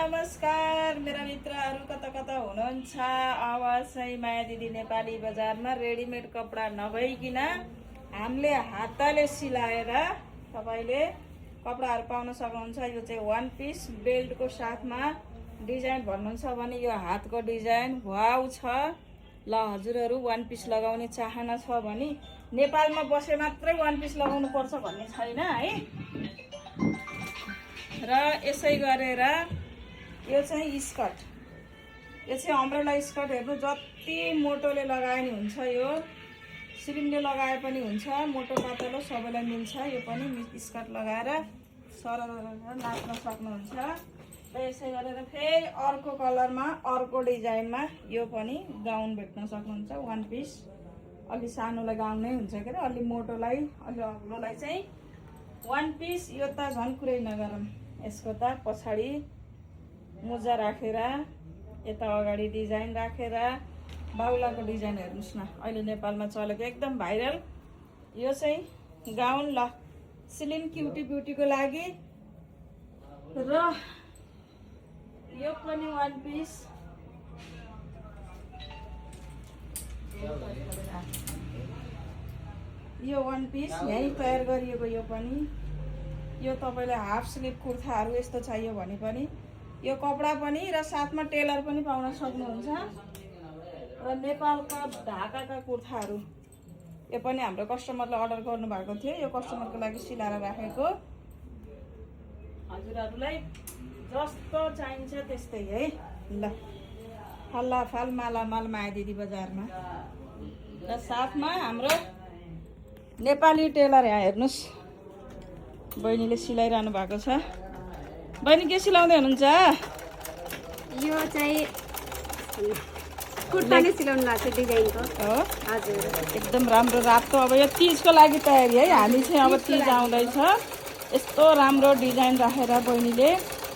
नमस्कार मेरा मित्रहरू कता कता हुनुहुन्छ। अब चाहिँ माया दिदी नेपाली बजारमा रेडीमेड कपडा नभइकिन हामीले हातले सिलाएर तपाईले कपडाहरू पाउन सक्नुहुन्छ। यो चाहिँ वान पीस बेल्टको साथमा डिजाइन भन्नुहुन्छ भने यो हातको डिजाइन वाउ छ। ल हजुरहरू वान पीस लगाउने चाहना छ भने नेपालमा बसे मात्रै वान पीस लगाउनु पर्छ भन्ने छैन है। र यसै गरेर यो चाहिँ स्कर्ट, यो चाहिँ अम्ब्रेला स्कर्ट हेर्नु जति मोटोले लगाए नि हुन्छ, यो स्लिमले लगाए पनि हुन्छ, मोटो पातलो सबैलाई मिल्छ। यो पनि स्कर्ट लगाएर सरल नाच्न सक्नुहुन्छ। र यसै गरेर फेरि अर्को कलरमा अर्को डिजाइनमा यो पनि गाउन भेट्न सक्नुहुन्छ। वान पीस अलि सानोलाई गाउन नै हुन्छ के अरे, अलि मोटोलाई अलि अग्लोलाई चाहिँ वान पीस। यो त झन् कुरै नगरौँ, यसको त पछाडि मुजा राखेर यता अगाडि डिजाइन राखेर बाहुलाको डिजाइन हेर्नुस् न, अहिले नेपालमा चलेको एकदम भाइरल यो चाहिँ गाउन। ल स्लिम क्युटी ब्युटीको लागि। र यो पनि वान पीस, यो वान पीस यहीँ तयार गरिएको। यो पनि यो तपाईलाई हाफ स्लिभ कुर्ताहरू यस्तो चाहियो भने पनि यो कपडा पनि र साथमा टेलर पनि पाउन सक्नुहुन्छ। र नेपालका ढाकाका कुर्ताहरू यो पनि हाम्रो कस्टमरले अर्डर गर्नुभएको थियो, यो कस्टमरको लागि सिलाएर राखेको। हजुरहरूलाई जस्तो चाहिन्छ त्यस्तै है। ल फल्ला फल माला माल माया दिदी बजारमा। र साथमा हाम्रो नेपाली टेलर यहाँ हेर्नुहोस्, बहिनीले सिलाइरहनु भएको छ। बहिनी के सिलाउँदै हुनुहुन्छ? यो चाहिँ कुर्ताले सिलाउनु भएको छ डिजाइनको हो। हजुर एकदम राम्रो रातो। अब यो तीजको लागि तयारी है, हामी चाहिँ अब तीज आउँदैछ। यस्तो राम्रो डिजाइन राखेर बहिनीले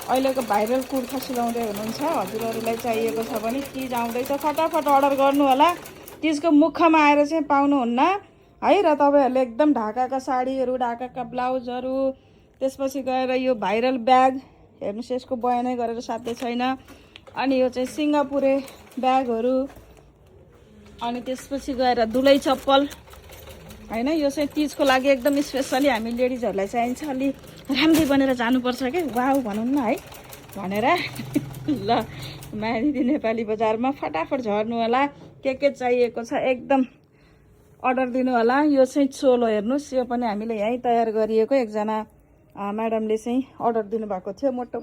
अहिलेको भाइरल कुर्ता सिलाउँदै हुनुहुन्छ। हजुरहरूलाई चाहिएको छ भने तीज आउँदैछ, फटाफट अर्डर गर्नु होला। तीजको मुखमा आएर चाहिँ पाउनुहुन्न है। र तपाईँहरूले एकदम ढाकाका साडीहरू, ढाकाका ब्लाउजहरू, त्यसपछि गएर यो भाइरल ब्याग हेर्नुहोस्, यसको बयानै गरेर साध्य छैन। अनि यो चाहिँ सिङ्गापुरे ब्यागहरू, अनि त्यसपछि गएर दुलै चप्पल होइन। यो चाहिँ तीजको लागि एकदम स्पेसली हामी लेडिजहरूलाई चाहिन्छ। अलि राम्रै बनेर जानुपर्छ कि वाउ भनौँ न है भनेर। ल माया दिदी नेपाली बजारमा फटाफट झर्नु होला। के चाहिएको छ एकदम अर्डर दिनु होला। यो चाहिँ चोलो हेर्नुहोस्, यो पनि हामीले यहीँ तयार गरिएको। एकजना म्याडमले चाहिँ अर्डर दिनुभएको थियो, मोटो